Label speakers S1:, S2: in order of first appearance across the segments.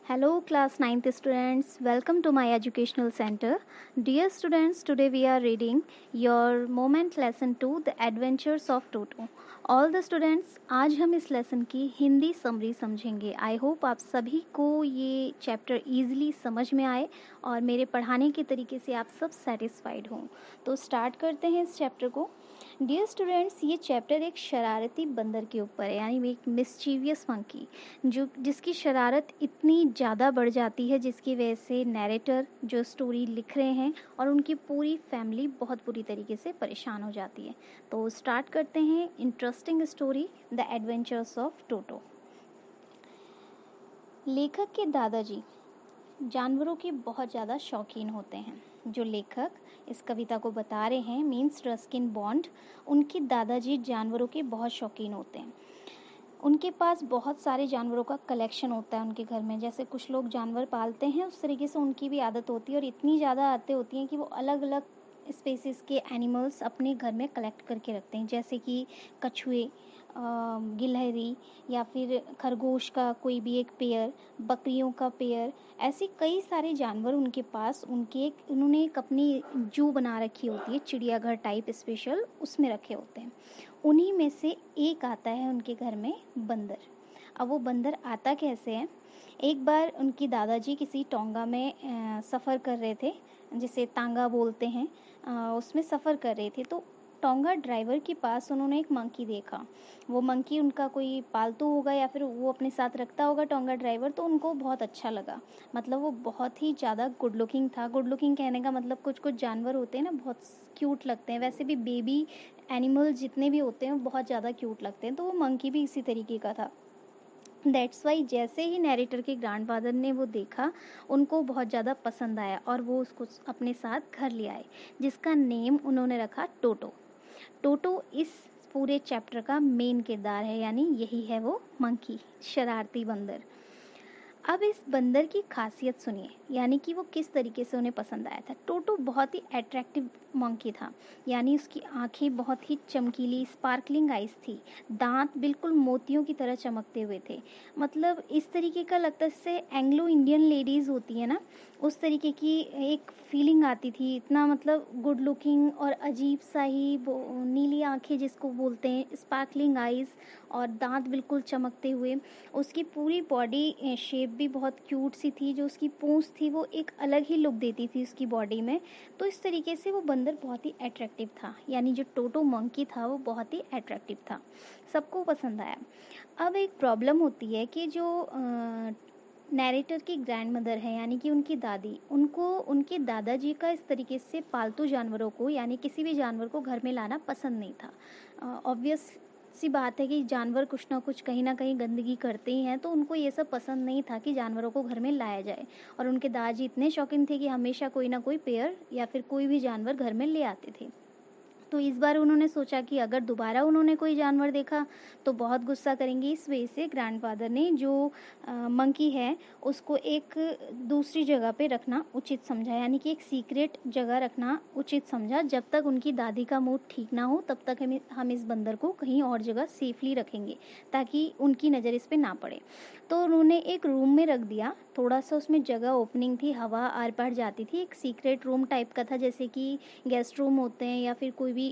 S1: Hello, class 9th students. Welcome to my educational center. Dear students, today we are reading your moment lesson 2 The Adventures of Toto. All the students, आज हम इस lesson की Hindi summary समझेंगे. I hope आप सभी को ये chapter easily समझ में आए और मेरे पढ़ाने के तरीके से आप सब सेटिस्फाइड हों. तो स्टार्ट करते हैं इस चैप्टर को. डियर स्टूडेंट्स, ये चैप्टर एक शरारती बंदर के ऊपर है, यानी एक मिस्चीवियस मंकी जिसकी शरारत इतनी ज़्यादा बढ़ जाती है जिसकी वजह से नैरेटर जो स्टोरी लिख रहे हैं और उनकी पूरी फैमिली बहुत बुरी तरीके से परेशान हो जाती है. तो स्टार्ट करते हैं interesting story the adventures of Toto. लेखक के दादाजी जानवरों के बहुत ज़्यादा शौकीन होते हैं. जो लेखक इस कविता को बता रहे हैं मीन्स रस्किन बॉन्ड, उनके दादाजी जानवरों के बहुत शौकीन होते हैं. उनके पास बहुत सारे जानवरों का कलेक्शन होता है उनके घर में. जैसे कुछ लोग जानवर पालते हैं उस तरीके से उनकी भी आदत होती है और इतनी ज़्यादा आदतें होती हैं कि वो अलग अलग स्पेसीज़ के एनिमल्स अपने घर में कलेक्ट करके रखते हैं. जैसे कि कछुए, गिलहरी या फिर खरगोश का कोई भी एक पेयर, बकरियों का पेयर, ऐसे कई सारे जानवर उनके पास उन्होंने एक अपनी जू बना रखी होती है, चिड़ियाघर टाइप स्पेशल, उसमें रखे होते हैं. उन्हीं में से एक आता है उनके घर में बंदर. अब वो बंदर आता कैसे है? एक बार उनकी दादाजी किसी टोंगा में सफ़र कर रहे थे, जिसे तांगा बोलते हैं. उसमें सफ़र कर रहे थे तो टोंगा ड्राइवर के पास उन्होंने एक मंकी देखा. वो मंकी उनका कोई पालतू होगा या फिर वो अपने साथ रखता होगा टोंगा ड्राइवर, तो उनको बहुत अच्छा लगा. मतलब वो बहुत ही ज़्यादा गुड लुकिंग था. गुड लुकिंग कहने का मतलब कुछ कुछ जानवर होते हैं ना, बहुत क्यूट लगते हैं. वैसे भी बेबी एनिमल जितने भी होते हैं वो बहुत ज़्यादा क्यूट लगते हैं, तो वो मंकी भी इसी तरीके का था. दैट्स वाई जैसे ही नैरेटर के ग्रैंडफादर ने वो देखा, उनको बहुत ज़्यादा पसंद आया और वो उसको अपने साथ घर ले आए, जिसका नेम उन्होंने रखा टोटो. टोटो इस पूरे चैप्टर का मेन किरदार है, यानी यही है वो मंकी, शरारती बंदर. अब इस बंदर की खासियत सुनिए, यानी कि वो किस तरीके से उन्हें पसंद आया था. टोटो बहुत ही अट्रैक्टिव मंकी था, यानी उसकी आंखें बहुत ही चमकीली स्पार्कलिंग आइज थी. दांत बिल्कुल मोतियों की तरह चमकते हुए थे. मतलब इस तरीके का लगता है जैसे एंग्लो इंडियन लेडीज़ होती है ना, उस तरीके की एक फीलिंग आती थी. इतना मतलब गुड लुकिंग और अजीब सा ही नीली आंखें जिसको बोलते हैं, स्पार्कलिंग आइज़, और दांत बिल्कुल चमकते हुए. उसकी पूरी बॉडी शेप भी बहुत क्यूट सी थी. जो उसकी पूंछ थी वो एक अलग ही लुक देती थी उसकी बॉडी में. तो इस तरीके से वो बंदर बहुत ही अट्रैक्टिव था, यानी जो टोटो मंकी था वो बहुत ही अट्रैक्टिव था, सबको पसंद आया. अब एक प्रॉब्लम होती है कि जो नैरेटर की ग्रैंड मदर है, यानी कि उनकी दादी, उनको उनके दादाजी का इस तरीके से पालतू जानवरों को, यानी किसी भी जानवर को घर में लाना पसंद नहीं था. ऑब्वियस सी बात है कि जानवर कुछ ना कुछ कहीं ना कहीं गंदगी करते ही हैं, तो उनको ये सब पसंद नहीं था कि जानवरों को घर में लाया जाए. और उनके दादाजी इतने शौकीन थे कि हमेशा कोई ना कोई पेयर या फिर कोई भी जानवर घर में ले आते थे. तो इस बार उन्होंने सोचा कि अगर दोबारा उन्होंने कोई जानवर देखा तो बहुत गुस्सा करेंगे. इस वजह से ग्रैंडफादर ने जो मंकी है उसको एक दूसरी जगह पे रखना उचित समझा, यानी कि एक सीक्रेट जगह रखना उचित समझा. जब तक उनकी दादी का मूड ठीक ना हो तब तक हम इस बंदर को कहीं और जगह सेफली रखेंगे, ताकि उनकी नज़र इस पर ना पड़े. तो उन्होंने एक रूम में रख दिया. थोड़ा सा उसमें जगह ओपनिंग थी, हवा आर पार जाती थी. एक सीक्रेट रूम टाइप का था, जैसे कि गेस्ट रूम होते हैं या फिर कोई भी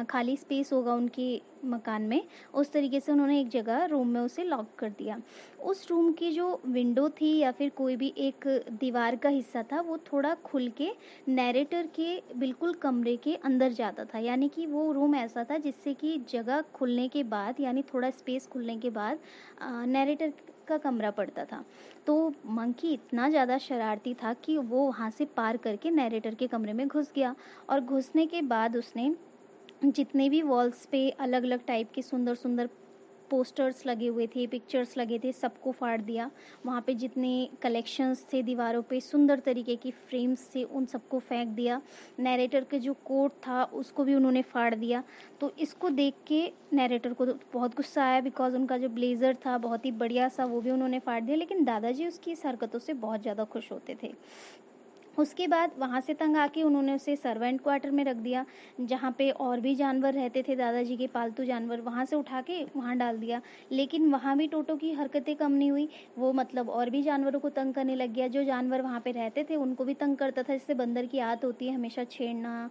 S1: खाली स्पेस होगा उनके मकान में, उस तरीके से उन्होंने एक जगह रूम में उसे लॉक कर दिया. उस रूम की जो विंडो थी या फिर कोई भी एक दीवार का हिस्सा था वो थोड़ा खुल के नैरेटर के बिल्कुल कमरे के अंदर जाता था. यानी कि वो रूम ऐसा था जिससे कि जगह खुलने के बाद, यानी थोड़ा स्पेस खुलने के बाद नैरेटर का कमरा पड़ता था. तो मंकी इतना ज़्यादा शरारती था कि वो वहाँ से पार करके नैरेटर के कमरे में घुस गया. और घुसने के बाद उसने जितने भी वॉल्स पे अलग अलग टाइप के सुंदर सुंदर पोस्टर्स लगे हुए थे, पिक्चर्स लगे थे, सबको फाड़ दिया. वहाँ पे जितने कलेक्शंस थे दीवारों पे, सुंदर तरीके की फ्रेम्स थे, उन सबको फेंक दिया. नैरेटर के जो कोट था उसको भी उन्होंने फाड़ दिया. तो इसको देख के नैरेटर को तो बहुत गुस्सा आया, बिकॉज उनका जो ब्लेज़र था बहुत ही बढ़िया सा वो भी उन्होंने फाड़ दिया. लेकिन दादाजी उसकी इस हरकतों से बहुत ज़्यादा खुश होते थे. उसके बाद वहाँ से तंग आके उन्होंने उसे सर्वेंट क्वार्टर में रख दिया, जहाँ पे और भी जानवर रहते थे दादाजी के पालतू जानवर, वहाँ से उठा के वहाँ डाल दिया। लेकिन वहाँ भी टोटो की हरकतें कम नहीं हुई, वो मतलब और भी जानवरों को तंग करने लग गया। जो जानवर वहाँ पे रहते थे उनको भी तंग करता था, जिससे बंदर की आदत होती है हमेशा छेड़ना,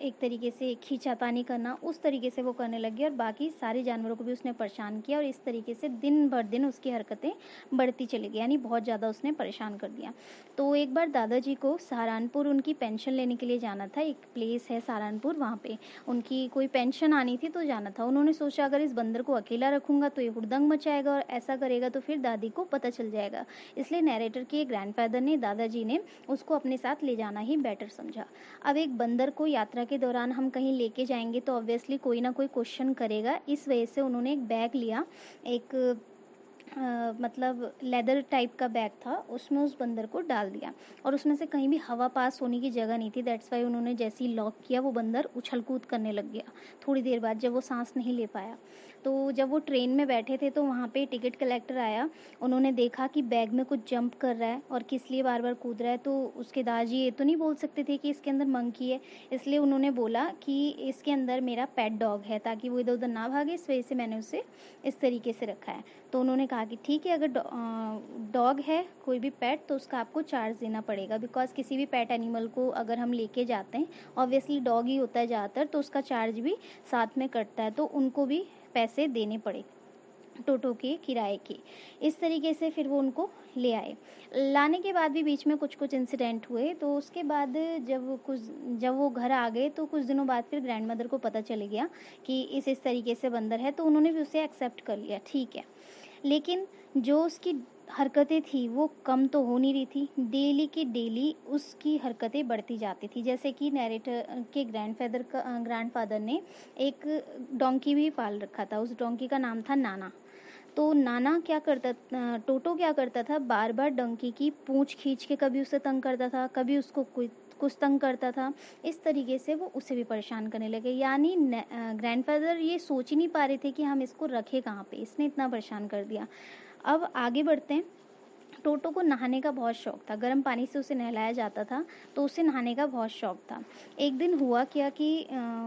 S1: एक तरीके से खींचातानी करना, उस तरीके से वो करने लग गया और बाकी सारे जानवरों को भी उसने परेशान किया और इस तरीके से दिन भर दिन उसकी हरकतें बढ़ती चली गई, यानी बहुत ज़्यादा उसने परेशान कर दिया। तो एक बार दादाजी को सहारनपुर उनकी पेंशन लेने के लिए जाना था, एक प्लेस है सहारनपुर, वहाँ पे उनकी कोई पेंशन आनी थी तो जाना था। उन्होंने सोचा अगर इस बंदर को अकेला रखूँगा तो ये हुड़दंग मचाएगा और ऐसा करेगा तो फिर दादी को पता चल जाएगा, इसलिए नरेटर के ग्रैंडफादर ने, दादाजी ने उसको अपने साथ ले जाना ही बेटर समझा। अब एक बंदर को यात्रा के दौरान हम कहीं लेके जाएंगे तो ऑब्वियसली कोई ना कोई क्वेश्चन करेगा, इस वजह से उन्होंने एक बैग लिया, एक मतलब लेदर टाइप का बैग था, उसमें उस बंदर को डाल दिया और उसमें से कहीं भी हवा पास होने की जगह नहीं थी। दैट्स वाई उन्होंने जैसे ही लॉक किया वो बंदर उछल कूद करने लग गया थोड़ी देर बाद, जब वो सांस नहीं ले पाया। तो जब वो ट्रेन में बैठे थे तो वहाँ पे टिकट कलेक्टर आया, उन्होंने देखा कि बैग में कुछ जंप कर रहा है और किस लिए बार बार कूद रहा है। तो उसके दादाजी ये तो नहीं बोल सकते थे कि इसके अंदर मंकी है, इसलिए उन्होंने बोला कि इसके अंदर मेरा पेट डॉग है, ताकि वो इधर उधर ना भागे, इस वजह से मैंने उसे इस तरीके से रखा है। तो उन्होंने कहा कि ठीक है, अगर डॉग है कोई भी पेट तो उसका आपको चार्ज देना पड़ेगा, बिकॉज किसी भी पेट एनिमल को अगर हम लेके जाते हैं, ऑब्वियसली डॉग ही होता है ज़्यादातर, तो उसका चार्ज भी साथ में कटता है, तो उनको भी पैसे देने पड़े टोटो के किराए के। इस तरीके से फिर वो उनको ले आए। लाने के बाद भी बीच में कुछ कुछ इंसिडेंट हुए, तो उसके बाद जब वो घर आ गए तो कुछ दिनों बाद फिर ग्रैंड मदर को पता चल गया कि इस तरीके से बंदर है, तो उन्होंने भी उसे एक्सेप्ट कर लिया, ठीक है। लेकिन जो उसकी हरकतें थी वो कम तो हो नहीं रही थी, डेली की डेली उसकी हरकतें बढ़ती जाती थी। जैसे कि नैरेटर के ग्रैंडफादर ने एक डोंकी भी पाल रखा था, उस डोंकी का नाम था नाना। तो नाना क्या करता, टोटो क्या करता था, बार बार डंकी की पूंछ खींच के कभी उसे तंग करता था, कभी उसको कुछ तंग करता था। इस तरीके से वो उसे भी परेशान करने लगे, यानी ग्रैंडफादर ये सोच ही नहीं पा रहे थे कि हम इसको रखें कहाँ पे, इसने इतना परेशान कर दिया। अब आगे बढ़ते हैं। टोटो को नहाने का बहुत शौक था, गर्म पानी से उसे नहलाया जाता था, तो उसे नहाने का बहुत शौक था। एक दिन हुआ क्या कि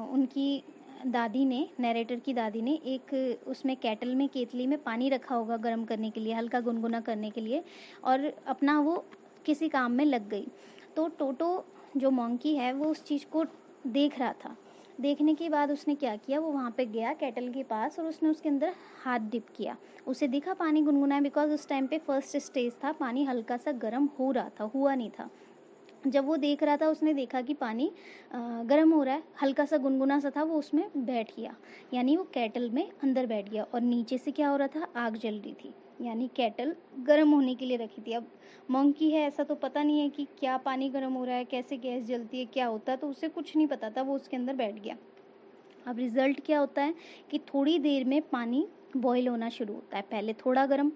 S1: उनकी दादी ने, नरेटर की दादी ने, एक उसमें केटल में, केतली में पानी रखा होगा गर्म करने के लिए, हल्का गुनगुना करने के लिए, और अपना वो किसी काम में लग गई। तो टोटो जो मंकी है वो उस चीज़ को देख रहा था। देखने के बाद उसने क्या किया, वो वहाँ पे गया केटल के पास और उसने उसके अंदर हाथ डिप किया। उसे दिखा पानी गुनगुना है, बिकॉज उस टाइम पे फर्स्ट स्टेज था, पानी हल्का सा गर्म हो रहा था, हुआ नहीं था। जब वो देख रहा था उसने देखा कि पानी गर्म हो रहा है, हल्का सा गुनगुना सा था, वो उसमें बैठ गया, यानी वो केटल में अंदर बैठ गया। और नीचे से क्या हो रहा था, आग जल रही थी, यानी केटल गर्म होने के लिए रखी थी। अब मंकी है, ऐसा तो पता नहीं है कि क्या पानी गर्म हो रहा है, कैसे गैस जलती है, क्या होता है, तो उसे कुछ नहीं पता था, वो उसके अंदर बैठ गया। अब रिज़ल्ट क्या होता है कि थोड़ी देर में पानी बॉईल होना शुरू होता है, पहले थोड़ा गर्म,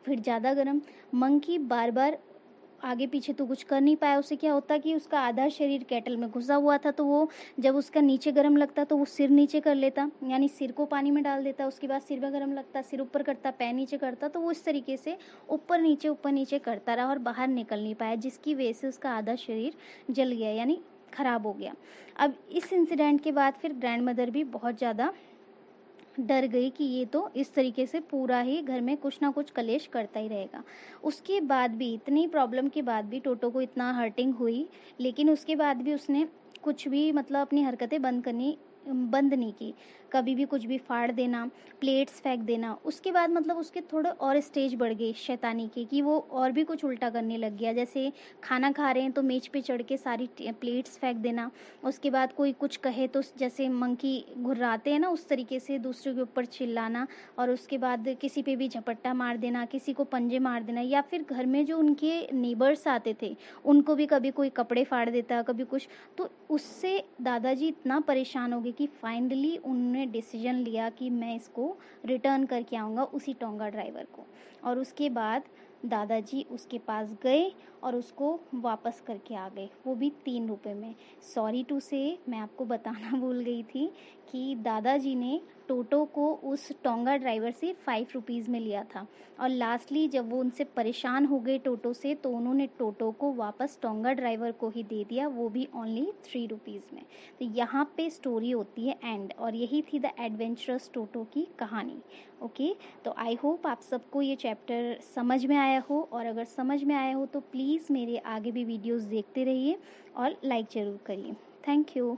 S1: फिर ज़्यादा गर्म। मंकी बार बार आगे पीछे तो कुछ कर नहीं पाया, उससे क्या होता कि उसका आधा शरीर केटल में घुसा हुआ था, तो वो जब उसका नीचे गर्म लगता तो वो सिर नीचे कर लेता, यानी सिर को पानी में डाल देता, उसके बाद सिर में गर्म लगता, सिर ऊपर करता, पैर नीचे करता, तो वो इस तरीके से ऊपर नीचे करता रहा और बाहर निकल नहीं पाया, जिसकी वजह से उसका आधा शरीर जल गया, यानी ख़राब हो गया। अब इस इंसिडेंट के बाद फिर ग्रैंड मदर भी बहुत ज़्यादा डर गई कि ये तो इस तरीके से पूरा ही घर में कुछ ना कुछ कलेश करता ही रहेगा। उसके बाद भी, इतनी प्रॉब्लम के बाद भी टोटो को इतना हर्टिंग हुई, लेकिन उसके बाद भी उसने कुछ भी मतलब अपनी हरकतें बंद नहीं की। कभी भी कुछ भी फाड़ देना, प्लेट्स फेंक देना, उसके बाद मतलब उसके थोड़े और स्टेज बढ़ गई शैतानी की, कि वो और भी कुछ उल्टा करने लग गया। जैसे खाना खा रहे हैं तो मेज पे चढ़ के सारी प्लेट्स फेंक देना, उसके बाद कोई कुछ कहे तो जैसे मंकी घुर्राते हैं ना, उस तरीके से दूसरे के ऊपर चिल्लाना, और उसके बाद किसी पे भी झपट्टा मार देना, किसी को पंजे मार देना, या फिर घर में जो उनके नेबर्स आते थे उनको भी कभी कोई कपड़े फाड़ देता, कभी कुछ। तो उससे दादाजी इतना परेशान हो गए कि फाइनली उन्होंने डिसीजन लिया कि मैं इसको रिटर्न करके आऊँगा, उसी टोंगा ड्राइवर को। और उसके बाद दादाजी उसके पास गए और उसको वापस करके आ गए, वो भी 3 रुपए में। सॉरी टू से, मैं आपको बताना भूल गई थी कि दादाजी ने टोटो को उस टोंगा ड्राइवर से 5 रुपीज़ में लिया था, और लास्टली जब वो उनसे परेशान हो गए टोटो से, तो उन्होंने टोटो को वापस टोंगा ड्राइवर को ही दे दिया, वो भी ओनली 3 रुपीज़ में। तो यहाँ पे स्टोरी होती है एंड, और यही थी द एडवेंचरस टोटो की कहानी। ओके, तो आई होप आप सबको ये चैप्टर समझ में आया हो, और अगर समझ में आया हो तो प्लीज़ मेरे आगे भी वीडियोज़ देखते रहिए और लाइक ज़रूर करिए। Thank you.